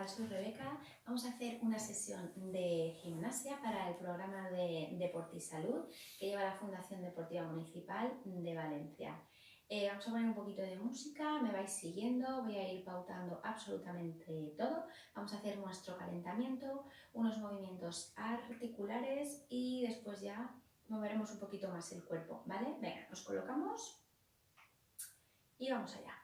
tal? Soy Rebeca. Vamos a hacer una sesión de gimnasia para el programa de Deportisalud que lleva la Fundación Deportiva Municipal de Valencia. Vamos a poner un poquito de música, me vais siguiendo, voy a ir pautando absolutamente todo. Vamos a hacer nuestro calentamiento, unos movimientos articulares y después ya moveremos un poquito más el cuerpo, ¿vale? Venga, nos colocamos y vamos allá.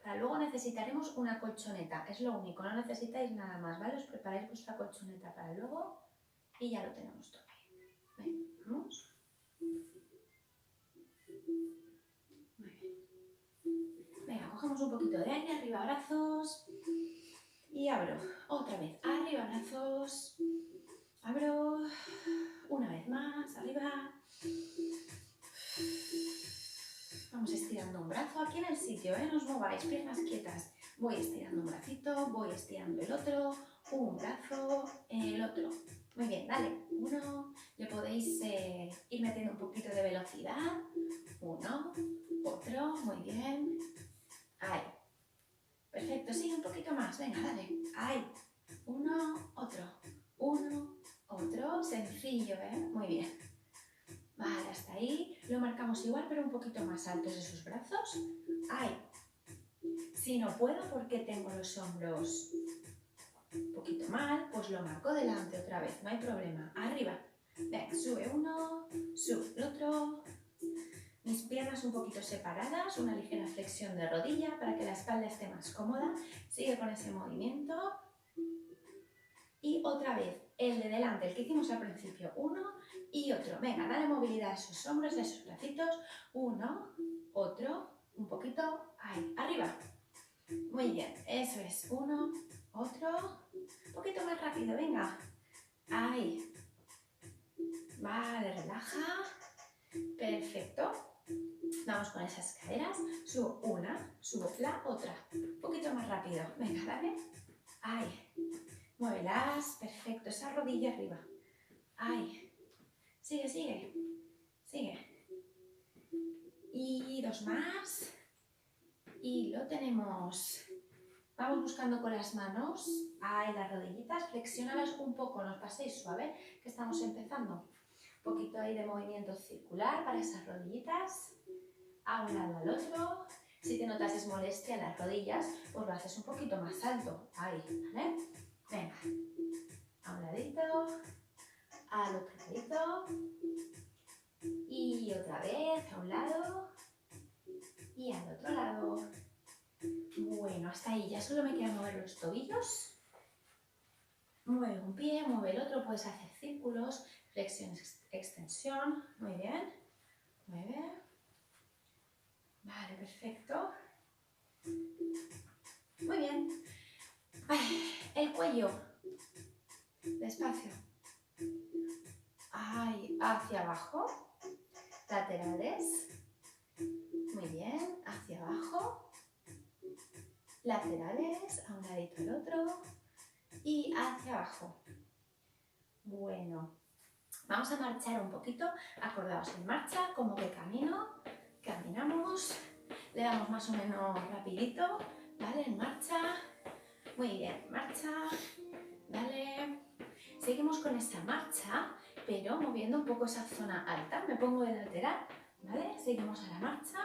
Para luego necesitaremos una colchoneta, es lo único, no necesitáis nada más, ¿vale? Os preparáis vuestra colchoneta para luego y ya lo tenemos todo. Venga, vamos. Muy bien. Venga, cogemos un poquito de aire, arriba brazos y abro. Otra vez, arriba brazos, abro, una vez más, arriba. Vamos estirando un brazo aquí en el sitio, no os mováis, piernas quietas. Voy estirando un bracito, voy estirando el otro, un brazo, el otro. Muy bien, dale, uno, le podéis ir metiendo un poquito de velocidad. Uno, otro, muy bien. Ahí. Perfecto, sigue un poquito más, venga, dale. Ahí. Uno, otro, sencillo, Muy bien. Vale, hasta ahí. Lo marcamos igual, pero un poquito más altos esos brazos. Ahí. Si no puedo porque tengo los hombros un poquito mal, pues lo marco delante otra vez, no hay problema. Arriba. Venga, sube uno, sube el otro. Mis piernas un poquito separadas, una ligera flexión de rodilla para que la espalda esté más cómoda. Sigue con ese movimiento. Y otra vez, el de delante, el que hicimos al principio. Uno y otro. Venga, dale movilidad a esos hombros, a esos bracitos. Uno, otro, un poquito. Ahí, arriba. Muy bien, eso es. Uno, otro. Un poquito más rápido, venga. Ahí. Vale, relaja. Perfecto. Vamos con esas caderas. Subo una, subo la otra. Un poquito más rápido. Venga, dale. Ahí. Muévelas. Perfecto. Esa rodilla arriba. Ahí. Sigue, sigue. Sigue. Y dos más. Y lo tenemos. Vamos buscando con las manos. Ahí las rodillitas. Flexionalas un poco. No os paséis suave, que estamos empezando. Un poquito ahí de movimiento circular para esas rodillitas. A un lado al otro. Si te notas molestia en las rodillas, pues lo haces un poquito más alto. Ahí, ¿vale? Venga. A un ladito. Al otro ladito. Y otra vez a un lado. Y al otro lado. Bueno, hasta ahí. Ya solo me queda mover los tobillos. Mueve un pie, mueve el otro. Puedes hacer círculos, flexión, extensión. Muy bien. Mueve. Vale, perfecto. Muy bien. Ay, el cuello. Despacio. Ay, hacia abajo. Laterales. Muy bien. Hacia abajo. Laterales. A un ladito al otro. Y hacia abajo. Bueno. Vamos a marchar un poquito. Acordaos, en marcha, como que camino. Caminamos. Le damos más o menos rapidito. ¿Vale? En marcha. Muy bien. Marcha. Dale. Seguimos con esa marcha, pero moviendo un poco esa zona alta. Me pongo de lateral, ¿vale? Seguimos a la marcha,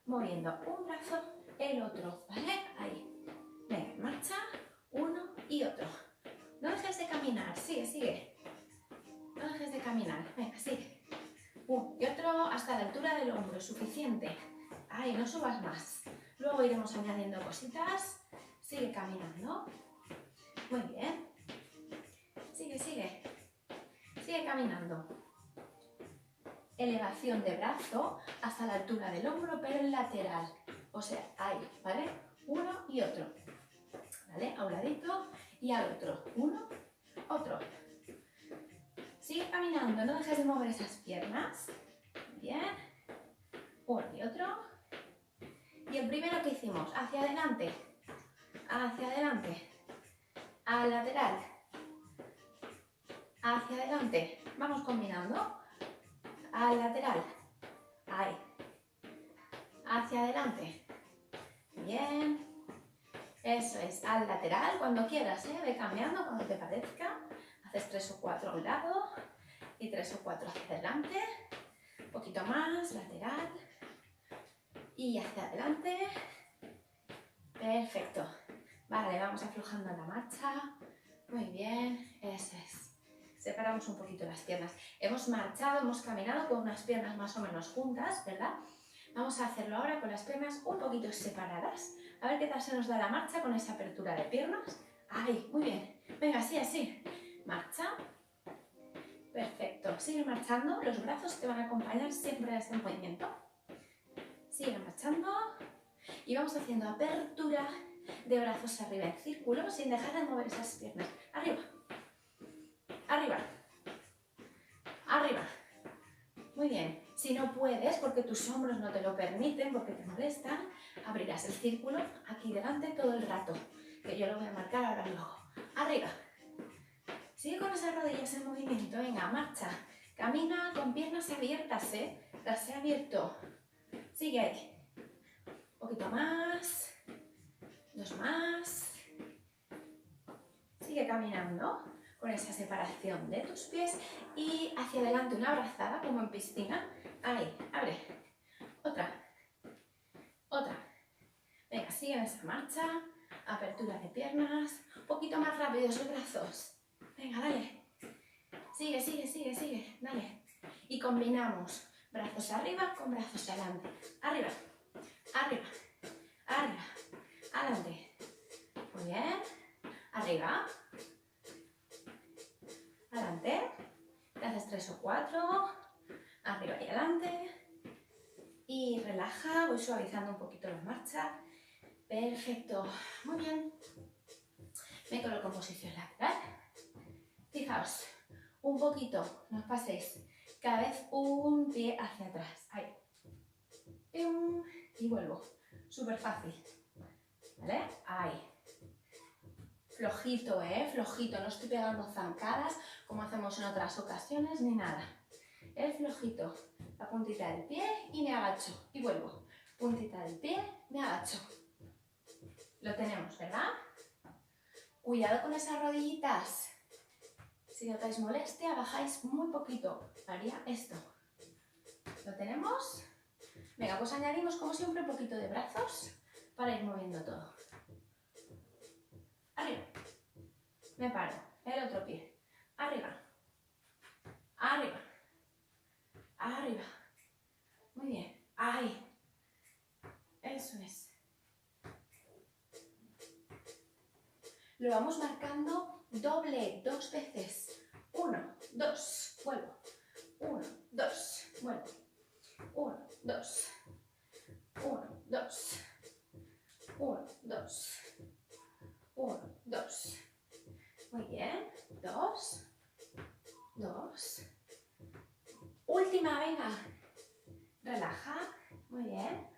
moviendo un brazo, el otro, ¿vale? Ahí. Venga, en marcha, uno y otro. No dejes de caminar, sigue, sigue. No dejes de caminar, venga, sigue. Uno y otro hasta la altura del hombro, suficiente. Ahí, no subas más. Luego iremos añadiendo cositas. Sigue caminando. Muy bien. Sigue, sigue. Sigue caminando. Elevación de brazo hasta la altura del hombro, pero en lateral. O sea, ahí, ¿vale? Uno y otro. ¿Vale? A un ladito y al otro. Uno, otro. Sigue caminando, no dejes de mover esas piernas. Bien. Uno y otro. Y el primero que hicimos, hacia adelante. Hacia adelante. Al lateral. Hacia adelante. Vamos combinando. Al lateral. Ahí. Hacia adelante. Bien. Eso es, al lateral, cuando quieras, ¿eh? Ve cambiando cuando te parezca. Haces 3 o 4 a un lado y 3 o 4 hacia adelante. Un poquito más, lateral. Y hacia adelante. Perfecto. Vale, vamos aflojando la marcha. Muy bien, eso es. Separamos un poquito las piernas. Hemos marchado, hemos caminado con unas piernas más o menos juntas, ¿verdad? Vamos a hacerlo ahora con las piernas un poquito separadas. A ver qué tal se nos da la marcha con esa apertura de piernas. Ahí, muy bien. Venga, así, así. Marcha. Perfecto. Sigue marchando. Los brazos te van a acompañar siempre en este movimiento. Sigue marchando. Y vamos haciendo apertura de brazos arriba en círculo sin dejar de mover esas piernas. Arriba. Arriba. Arriba. Muy bien. Si no puedes, porque tus hombros no te lo permiten, porque te molestan, abrirás el círculo aquí delante todo el rato, que yo lo voy a marcar ahora luego. Arriba. Sigue con esas rodillas en movimiento. Venga, marcha. Camina con piernas abiertas, ¿eh? Las he abierto. Sigue ahí. Un poquito más. 2 más. Sigue caminando con esa separación de tus pies y hacia adelante una abrazada como en piscina. Ahí, abre. Otra. Otra. Venga, sigue en esa marcha. Apertura de piernas. Un poquito más rápido esos brazos. Venga, dale. Sigue, sigue, sigue, sigue. Dale. Y combinamos brazos arriba con brazos adelante. Arriba. Arriba. Arriba. Adelante. Muy bien. Arriba. Adelante. Te haces 3 o 4. Arriba y adelante. Y relaja, voy suavizando un poquito la marcha. Perfecto. Muy bien. Me coloco en posición lateral. Fijaos, un poquito, no os paséis. Cada vez un pie hacia atrás. Ahí. Y vuelvo. Súper fácil. ¿Vale? Ahí. Flojito, flojito. No estoy pegando zancadas como hacemos en otras ocasiones ni nada. Es flojito. La puntita del pie y me agacho. Y vuelvo. Puntita del pie, me agacho. Lo tenemos, ¿verdad? Cuidado con esas rodillitas. Si notáis molestia, bajáis muy poquito. Haría esto. ¿Lo tenemos? Venga, pues añadimos como siempre un poquito de brazos para ir moviendo todo. Arriba. Me paro. El otro pie. Arriba. Arriba. Arriba. Muy bien. Ahí. Eso es. Lo vamos marcando doble, 2 veces. 1, 2, vuelvo. 1, 2, vuelvo. 1, 2. 1, 2. 1, 2. 1, 2. Muy bien. 2. 2. Última, venga. Relaja. Muy bien.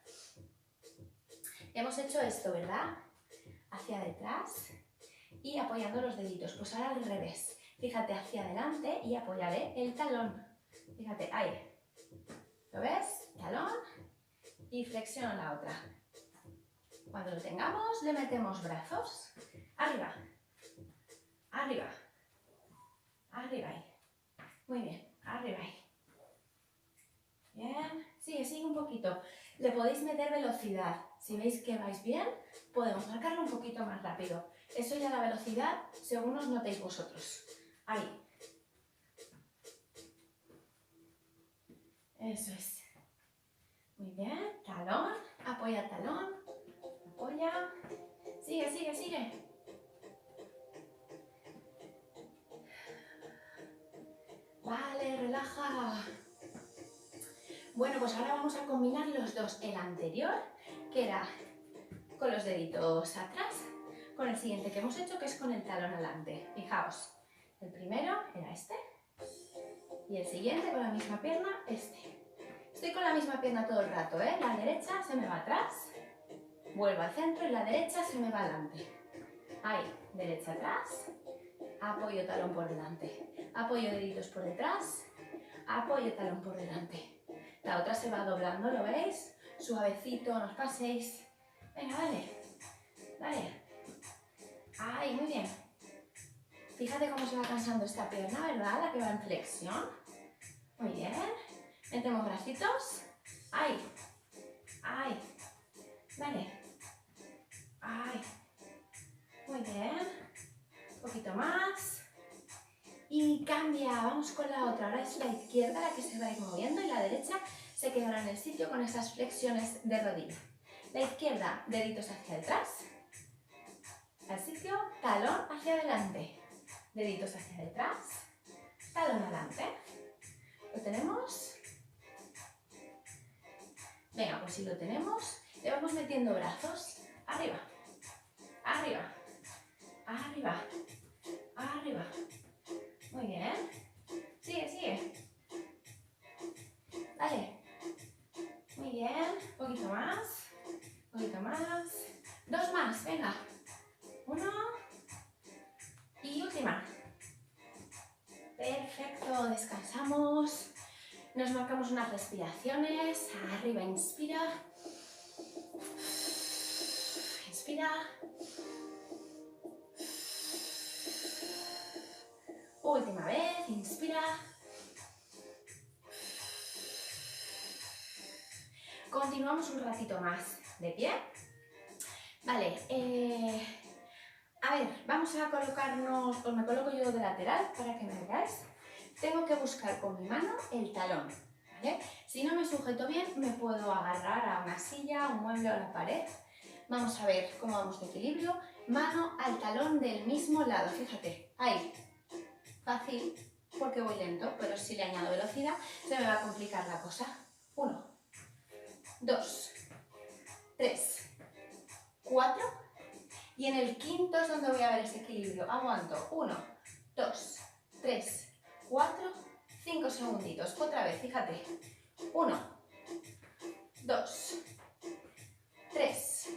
Hemos hecho esto, ¿verdad? Hacia detrás y apoyando los deditos. Pues ahora al revés. Fíjate hacia adelante y apoyaré el talón. Fíjate, ahí. ¿Lo ves? Talón y flexión la otra. Cuando lo tengamos, le metemos brazos. Arriba. Arriba. Arriba ahí. Muy bien. Arriba ahí. Bien. Sigue, sigue un poquito. Le podéis meter velocidad. Si veis que vais bien, podemos marcarlo un poquito más rápido. Eso ya la velocidad, según os notéis vosotros. Ahí. Eso es. Muy bien. Talón. Apoya talón. Apoya. Sigue, sigue, sigue. Vale, relaja. Bueno, pues ahora vamos a combinar los dos. El anterior, que era con los deditos atrás, con el siguiente que hemos hecho, que es con el talón adelante. Fijaos, el primero era este y el siguiente con la misma pierna, este. Estoy con la misma pierna todo el rato, ¿eh? La derecha se me va atrás, vuelvo al centro y la derecha se me va adelante. Ahí, derecha atrás, apoyo talón por delante, apoyo deditos por detrás, apoyo talón por delante. La otra se va doblando, ¿lo veis? Suavecito, no os paséis. Venga, dale. Dale. Fíjate cómo se va cansando esta pierna, ¿verdad? La que va en flexión. Muy bien. Metemos bracitos. ¡Ay! ¡Ay! Vale. ¡Ay! Muy bien. Un poquito más. Y cambia. Vamos con la otra. Ahora es la izquierda la que se va a ir moviendo y la derecha se quedará en el sitio con esas flexiones de rodilla. La izquierda, deditos hacia atrás. Al sitio, talón hacia adelante. Deditos hacia detrás. Talón adelante. ¿Lo tenemos? Venga, pues si lo tenemos, le vamos metiendo brazos. Arriba. Arriba. Arriba. Arriba. Muy bien. Sigue, sigue. Vale. Muy bien. Un poquito más. Un poquito más. Dos más. Venga. Uno. Y última. Perfecto. Descansamos. Nos marcamos unas respiraciones. Arriba. Inspira. Inspira. Última vez. Inspira. Continuamos un ratito más. ¿De pie? Vale. A ver, vamos a colocarnos, pues me coloco yo de lateral para que me veáis. Tengo que buscar con mi mano el talón, ¿vale? Si no me sujeto bien, me puedo agarrar a una silla, a un mueble o a la pared. Vamos a ver cómo vamos de equilibrio. Mano al talón del mismo lado, fíjate, ahí. Fácil, porque voy lento, pero si le añado velocidad, se me va a complicar la cosa. 1, 2, 3, 4. Y en el quinto es donde voy a ver ese equilibrio. Aguanto. 1, 2, 3, 4, 5 segunditos. Otra vez, fíjate. 1, 2, 3,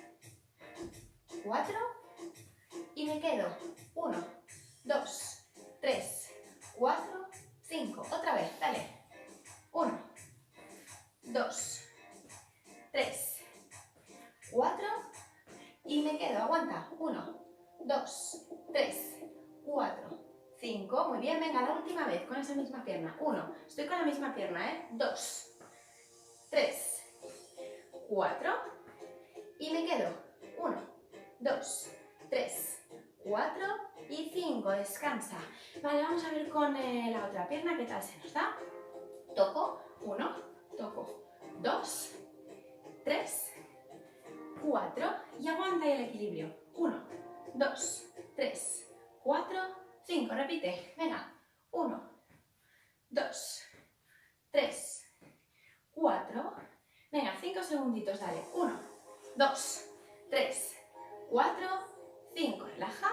4. Y me quedo. 1, 2, 3, 4, 5. Otra vez, dale. 1, 2, 3, 4. Y me quedo, aguanta. 1, 2, 3, 4, 5. Muy bien, venga, la última vez con esa misma pierna. 1, estoy con la misma pierna, ¿eh? 2, 3, 4. Y me quedo. 1, 2, 3, 4 y 5. Descansa. Vale, vamos a ver con la otra pierna qué tal se nos da. Toco. 1, toco. 2, 3, 4 y aguanta el equilibrio. 1, 2, 3, 4, 5. Repite. Venga. 1, 2, 3, 4. Venga, 5 segunditos, dale. 1, 2, 3, 4, 5. Relaja.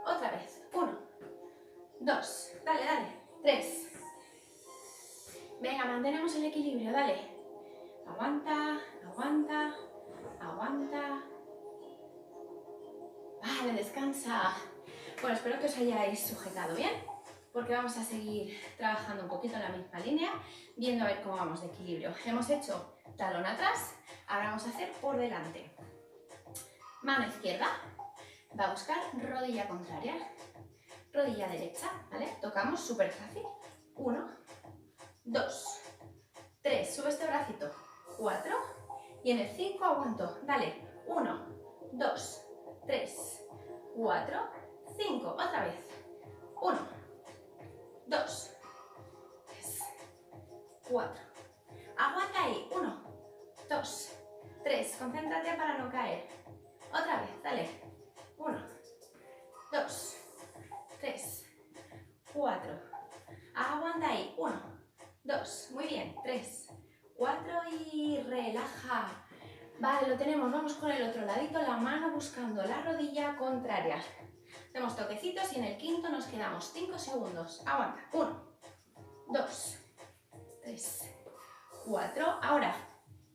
Otra vez. 1, 2. Dale, dale. 3. Venga, mantenemos el equilibrio, dale. Aguanta, aguanta. Aguanta. Vale, descansa. Bueno, espero que os hayáis sujetado bien, porque vamos a seguir trabajando un poquito en la misma línea, viendo a ver cómo vamos de equilibrio. Hemos hecho talón atrás, ahora vamos a hacer por delante. Mano izquierda, va a buscar rodilla contraria, rodilla derecha, ¿vale? Tocamos súper fácil. 1, 2, 3, sube este bracito. 4. Y en el 5 aguanto. Dale. 1, 2, 3, 4, 5. Otra vez. 1, 2, 3, 4. Aguanta ahí. 1, 2, 3. Concéntrate para no caer. Otra vez. Dale. 1, 2, 3, 4. Aguanta ahí. 1, 2. Muy bien. 3, 4 y relaja. Vale, lo tenemos. Vamos con el otro ladito, la mano buscando la rodilla contraria. Hacemos toquecitos y en el quinto nos quedamos 5 segundos. Aguanta. 1, 2, 3, 4. Ahora.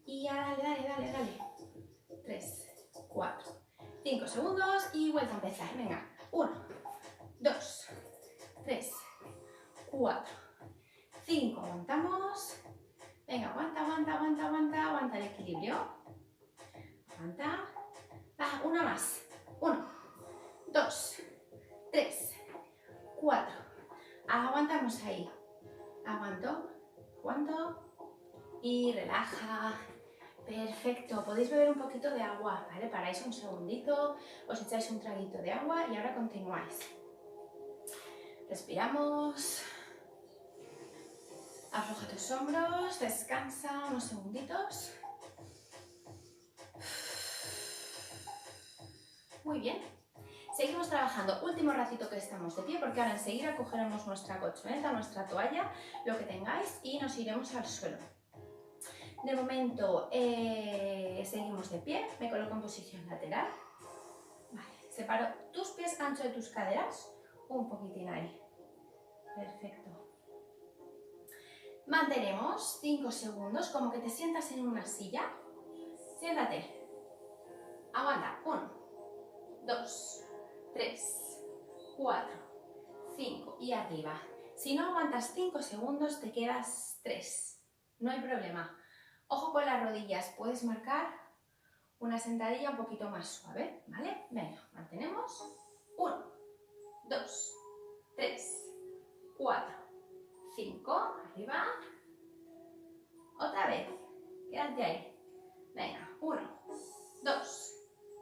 Y ya dale, dale, dale, dale. 3, 4, 5 segundos y vuelta a empezar. Venga. 1, 2, 3, 4, 5. Aguantamos. Venga, aguanta, aguanta, aguanta, aguanta, aguanta el equilibrio. Aguanta. Va, una más. 1, 2, 3, 4. Aguantamos ahí. Aguanto, aguanto y relaja. Perfecto. Podéis beber un poquito de agua, ¿vale? Paráis un segundito, os echáis un traguito de agua y ahora continuáis. Respiramos. Afloja tus hombros, descansa unos segunditos. Muy bien. Seguimos trabajando. Último ratito que estamos de pie, porque ahora enseguida cogeremos nuestra colchoneta, nuestra toalla, lo que tengáis, y nos iremos al suelo. De momento seguimos de pie. Me coloco en posición lateral. Vale. Separo tus pies ancho de tus caderas. Un poquitín ahí. Perfecto. Mantenemos 5 segundos, como que te sientas en una silla. Siéntate. Aguanta. 1, 2, 3, 4, 5 y arriba. Si no aguantas 5 segundos, te quedas 3. No hay problema. Ojo con las rodillas. Puedes marcar una sentadilla un poquito más suave, ¿vale? Venga, mantenemos. 1, 2, 3, 4, 5. Arriba. Otra vez. Quédate ahí. Venga. 1, 2,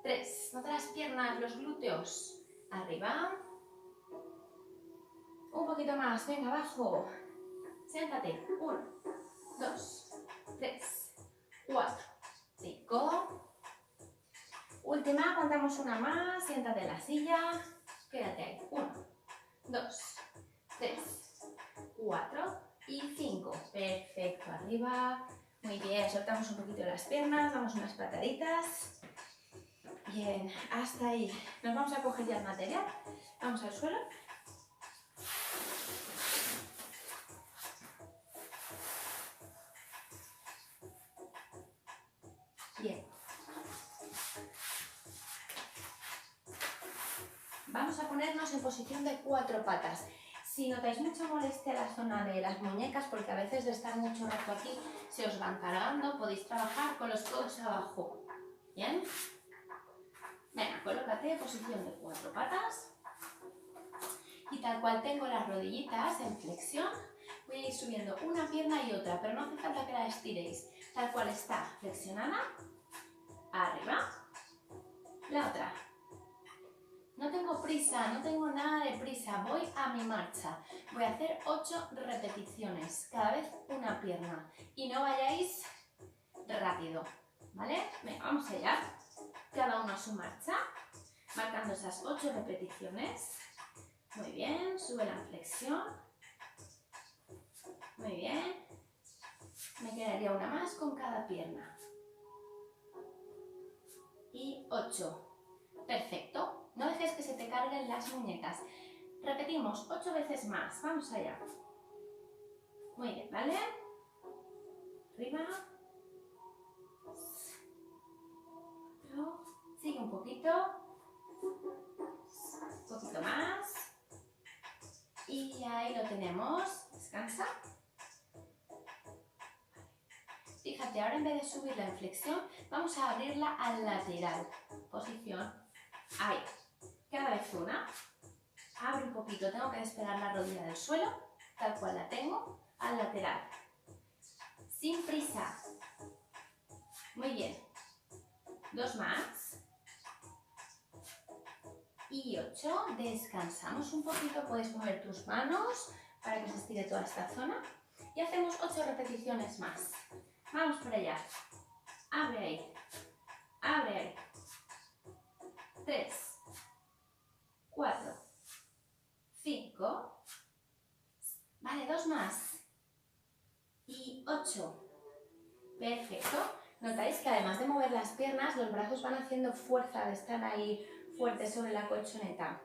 3. Nota las piernas, los glúteos. Arriba. Un poquito más. Venga, abajo. Siéntate. 1, 2, 3, 4, 5. Última. Contamos una más. Siéntate en la silla. Quédate ahí. 1, 2, 3, 4 y 5. Perfecto. Arriba. Muy bien. Soltamos un poquito las piernas. Damos unas pataditas. Bien, hasta ahí. Nos vamos a coger ya el material. Vamos al suelo. Bien. Vamos a ponernos en posición de 4 patas. Si notáis mucha molestia en la zona de las muñecas, porque a veces de estar mucho rato aquí se os van cargando, podéis trabajar con los codos abajo. Bien. Venga, colócate en posición de 4 patas. Y tal cual tengo las rodillitas en flexión, voy a ir subiendo una pierna y otra, pero no hace falta que la estiréis. Tal cual está flexionada, arriba, la otra. No tengo prisa, no tengo nada de prisa, voy a mi marcha. Voy a hacer 8 repeticiones, cada vez una pierna. Y no vayáis rápido, ¿vale? Venga, vamos allá. Cada uno a su marcha, marcando esas 8 repeticiones. Muy bien, sube la flexión. Muy bien. Me quedaría una más con cada pierna. Y 8. Perfecto. No dejes que se te carguen las muñecas. Repetimos 8 veces más. Vamos allá. Muy bien, ¿vale? Arriba. Sigue un poquito. Un poquito más. Y ahí lo tenemos. Descansa. Fíjate, ahora en vez de subirla en flexión, vamos a abrirla al lateral. Posición. Ahí. Cada vez una. Abre un poquito. Tengo que despegar la rodilla del suelo. Tal cual la tengo. Al lateral. Sin prisa. Muy bien. 2 más. Y 8. Descansamos un poquito. Puedes mover tus manos para que se estire toda esta zona. Y hacemos 8 repeticiones más. Vamos por allá. Abre ahí. Abre ahí. 3, 4, 5. Vale, 2 más. Y 8. Perfecto. Notáis que además de mover las piernas, los brazos van haciendo fuerza de estar ahí fuertes sobre la colchoneta.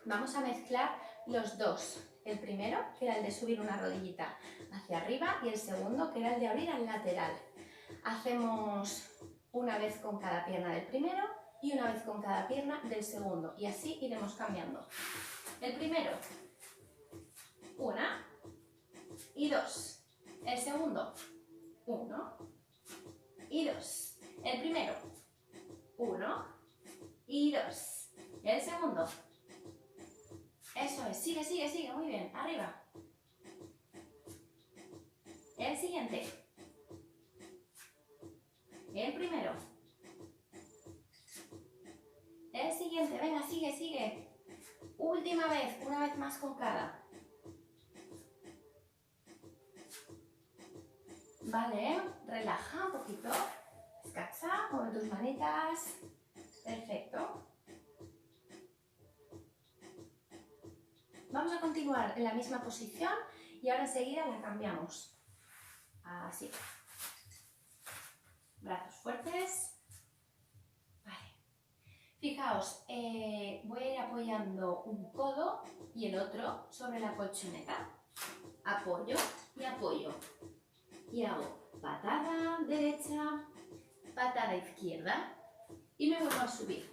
Vamos a mezclar los dos. El primero, que era el de subir una rodillita hacia arriba, y el segundo, que era el de abrir al lateral. Hacemos una vez con cada pierna del primero y una vez con cada pierna del segundo. Y así iremos cambiando. El primero, 1 y 2. El segundo, 1 y 2. El primero, 1 y 2. El segundo, Eso es, sigue, sigue, sigue, muy bien, arriba. El siguiente. El primero. El siguiente, venga, sigue, sigue. Última vez, una vez más con cada. Vale, relaja un poquito. Descansa, mueve tus manitas. Perfecto. Vamos a continuar en la misma posición y ahora enseguida la cambiamos. Así. Brazos fuertes. Vale. Fijaos, voy a ir apoyando un codo y el otro sobre la colchoneta. Apoyo y apoyo. Y hago patada derecha, patada izquierda y me vuelvo a subir.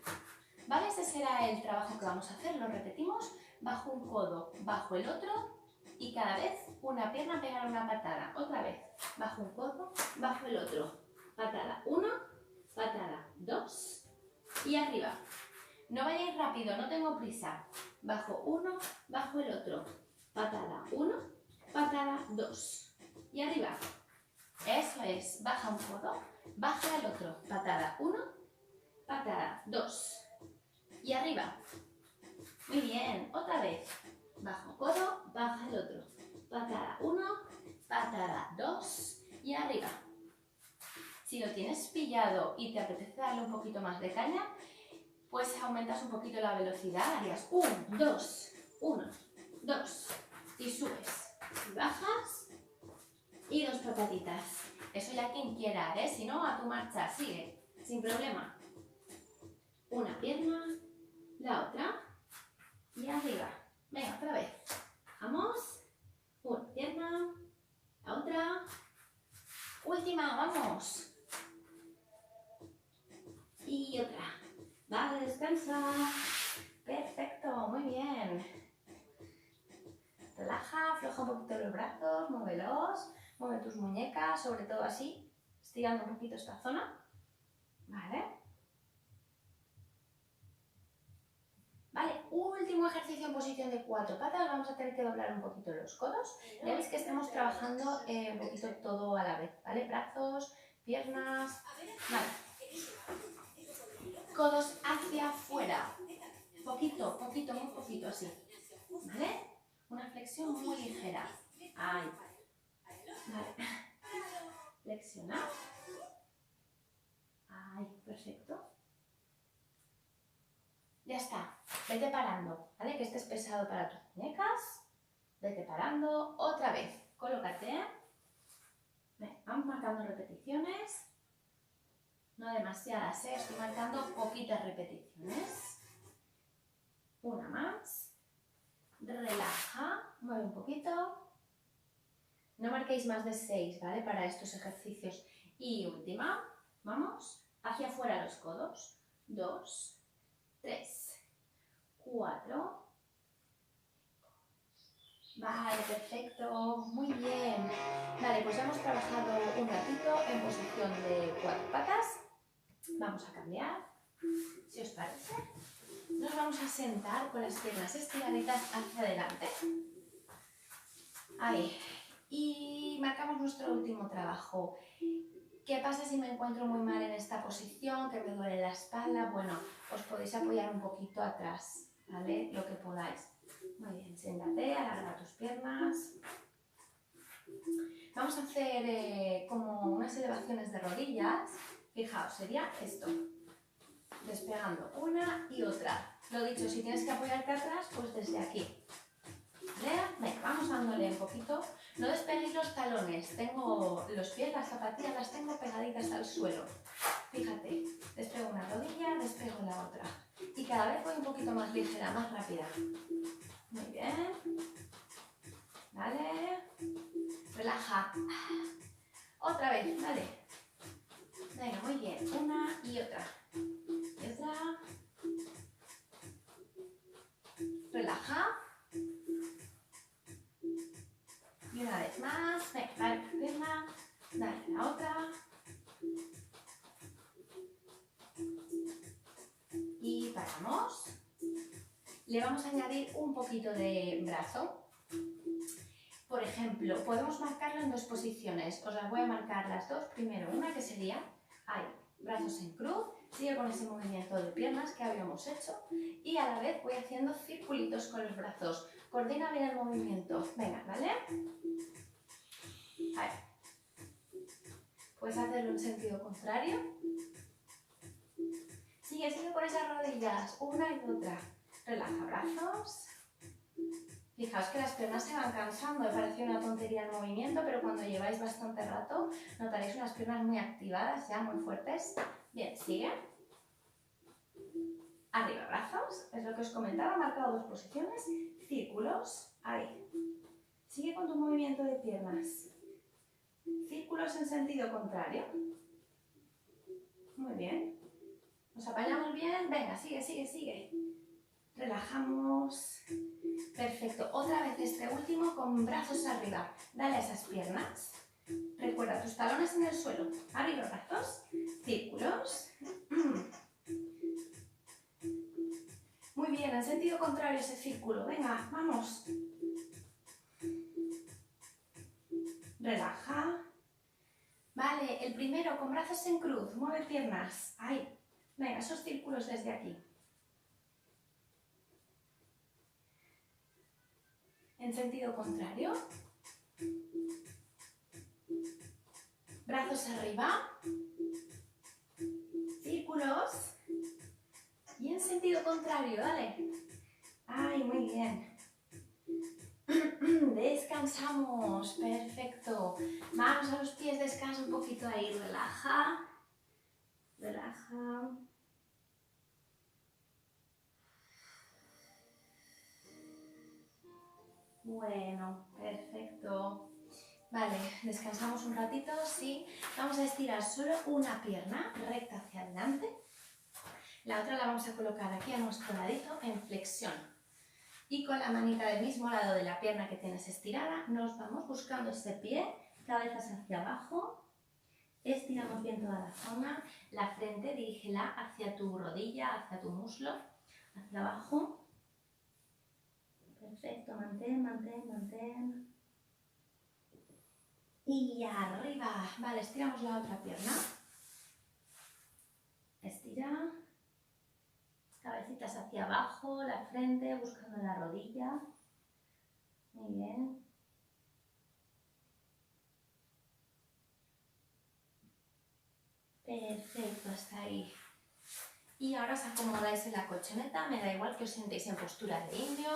¿Vale? Ese será el trabajo que vamos a hacer. Lo repetimos. Bajo un codo, bajo el otro y cada vez una pierna pegar una patada. Otra vez. Bajo un codo, bajo el otro. Patada 1, patada 2 y arriba. No vayáis rápido, no tengo prisa. Bajo 1, bajo el otro. Patada 1, patada 2 y arriba. Eso es. Baja un codo, baja el otro. Patada 1, patada 2 y arriba. Muy bien, otra vez. Bajo codo, baja el otro. Patada 1, patada 2 y arriba. Si lo tienes pillado y te apetece darle un poquito más de caña, pues aumentas un poquito la velocidad. Harías 1, 2, 1, 2 y subes. Y bajas y 2 pataditas. Eso ya quien quiera, ¿eh? Si no, a tu marcha, sigue, sin problema. Una pierna, la otra. Y arriba. Venga, otra vez. Vamos. Una pierna. La otra. Última, vamos. Y otra. Vale, descansa. Perfecto, muy bien. Relaja, afloja un poquito los brazos, muévelos. Mueve tus muñecas, sobre todo así. Estirando un poquito esta zona. Vale. Vale, último ejercicio en posición de 4 patas. Vamos a tener que doblar un poquito los codos. Ya veis que estamos trabajando un poquito todo a la vez, ¿vale? Brazos, piernas. Vale. Codos hacia afuera. Poquito, poquito, muy poquito, así. ¿Vale? Una flexión muy ligera. Ahí. Vale. Flexionar. Ahí, perfecto. Ya está, vete parando, ¿vale? Que estés pesado para tus muñecas. Vete parando, otra vez, colócate. Vamos marcando repeticiones. No demasiadas, ¿eh? Estoy marcando poquitas repeticiones. Una más. Relaja, mueve un poquito. No marquéis más de 6, ¿vale? Para estos ejercicios. Y última, vamos, hacia afuera los codos. 2, 3, 4. Vale, perfecto. Muy bien. Vale, pues hemos trabajado un ratito en posición de 4 patas. Vamos a cambiar, si os parece. Nos vamos a sentar con las piernas estiraditas hacia adelante. Ahí. Y marcamos nuestro último trabajo. ¿Qué pasa si me encuentro muy mal en esta posición, que me duele la espalda? Bueno, os podéis apoyar un poquito atrás, ¿vale? Lo que podáis. Muy bien, siéntate, alarga tus piernas. Vamos a hacer como unas elevaciones de rodillas. Fijaos, sería esto. Despegando una y otra. Lo dicho, si tienes que apoyarte atrás, pues desde aquí. ¿Vale? Venga, vamos dándole un poquito. No despeguéis los talones. Tengo los pies, las zapatillas las tengo pegaditas al suelo. Fíjate, despego una rodilla, despego la otra. Y cada vez voy un poquito más ligera, más rápida. Muy bien. Vale. Relaja. Otra vez, vale. Venga, muy bien. Una y otra. Y otra. Relaja. Y una vez más. Venga, dale la pierna. Dale la otra. Y paramos. le vamos a añadir un poquito de brazo. Por ejemplo, podemos marcarlo en dos posiciones. Os las voy a marcar las dos. Primero, una que sería, brazos en cruz, sigue con ese movimiento de piernas que habíamos hecho y a la vez voy haciendo circulitos con los brazos. Coordina bien el movimiento. Venga, ¿vale? Ahí. Puedes hacerlo en sentido contrario. Sigue con esas rodillas, una y otra. Relaja brazos. Fijaos que las piernas se van cansando, me parece una tontería el movimiento, pero cuando lleváis bastante rato notaréis unas piernas muy activadas, ya muy fuertes. Bien, sigue. Arriba brazos, es lo que os comentaba, marcado dos posiciones, círculos, ahí. Sigue con tu movimiento de piernas. Círculos en sentido contrario. Muy bien. Nos apañamos bien, venga, sigue, sigue, sigue. Relajamos. Perfecto. Otra vez este último con brazos arriba. Dale a esas piernas. Recuerda tus talones en el suelo. Arriba brazos. Círculos. Muy bien, en sentido contrario ese círculo. Venga, vamos. Relaja. Vale, el primero con brazos en cruz. Mueve piernas. Ahí. Venga, esos círculos desde aquí. En sentido contrario. Brazos arriba. Círculos. Y en sentido contrario, dale. Ay, muy bien. Descansamos. Perfecto. Manos a los pies, descansa un poquito ahí. Relaja. Relaja. Bueno, perfecto. Vale, descansamos un ratito, sí. Vamos a estirar solo una pierna recta hacia adelante. La otra la vamos a colocar aquí a nuestro ladito en flexión. Y con la manita del mismo lado de la pierna que tienes estirada, nos vamos buscando ese pie, cabezas hacia abajo. Estiramos bien toda la zona. La frente dirígela hacia tu rodilla, hacia tu muslo, hacia abajo. Perfecto, mantén, mantén, mantén. Y arriba. Vale, estiramos la otra pierna. Estira. Cabecitas hacia abajo, la frente, buscando la rodilla. Muy bien. Perfecto, hasta ahí. Y ahora os acomodáis en la colchoneta. Me da igual que os sentéis en postura de indio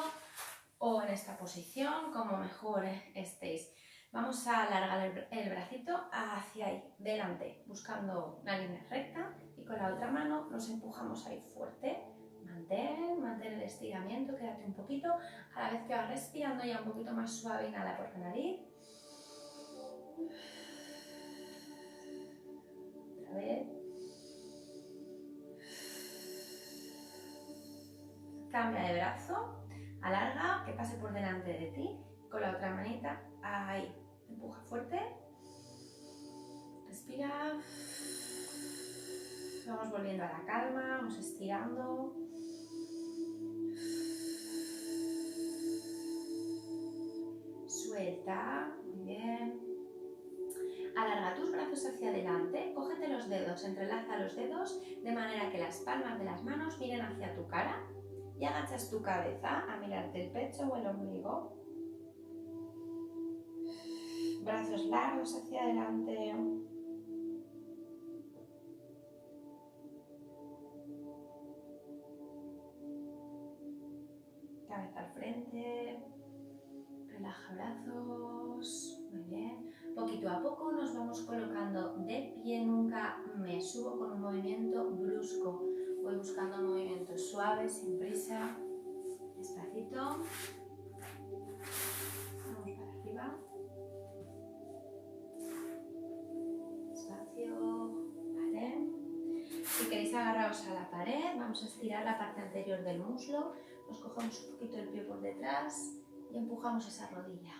o en esta posición, como mejor estéis. Vamos a alargar el bracito hacia ahí, delante, buscando una línea recta y con la otra mano nos empujamos ahí fuerte. Mantén el estiramiento, quédate un poquito. A la vez que vas respirando ya un poquito más suave, inhala por la nariz. Otra vez. Cambia de brazo, alarga, que pase por delante de ti. Con la otra manita, ahí, empuja fuerte. Respira. Vamos volviendo a la calma, vamos estirando. Suelta, muy bien. Alarga tus brazos hacia adelante, cógete los dedos, entrelaza los dedos de manera que las palmas de las manos miren hacia tu cara y agachas tu cabeza a mirarte el pecho o el ombligo. Brazos largos hacia adelante. Cabeza al frente. Relaja brazos. Muy bien. Poquito a poco nos vamos colocando de pie. Nunca me subo con un movimiento brusco. Voy buscando movimientos suaves, sin prisa. Despacito. Vamos para arriba. Despacio. Vale. Si queréis agarraros a la pared, vamos a estirar la parte anterior del muslo. Nos cogemos un poquito el pie por detrás y empujamos esa rodilla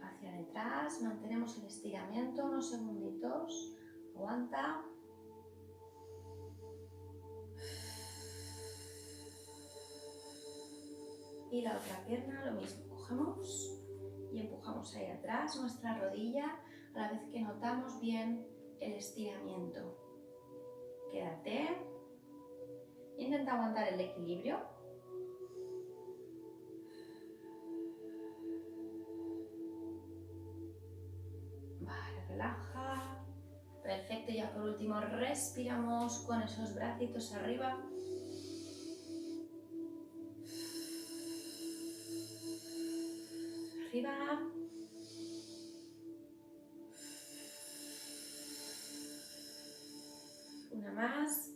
hacia detrás. Mantenemos el estiramiento unos segunditos. Aguanta. Y la otra pierna lo mismo, cogemos y empujamos ahí atrás nuestra rodilla a la vez que notamos bien el estiramiento. Quédate. Intenta aguantar el equilibrio. Vale, relaja. Perfecto, ya por último respiramos con esos bracitos arriba. Arriba. Una más.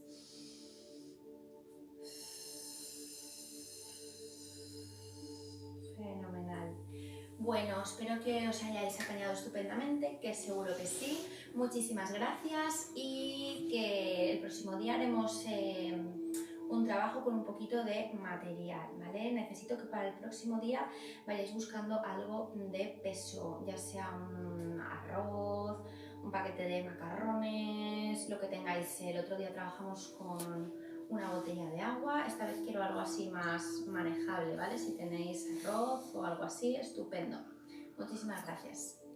Fenomenal. Bueno, espero que os hayáis apañado estupendamente, que seguro que sí. Muchísimas gracias y que el próximo día haremos un trabajo con un poquito de material, ¿vale? Necesito que para el próximo día vayáis buscando algo de peso, ya sea un arroz, un paquete de macarrones, lo que tengáis. El otro día trabajamos con una botella de agua, esta vez quiero algo así más manejable, ¿vale? Si tenéis arroz o algo así, estupendo. Muchísimas gracias.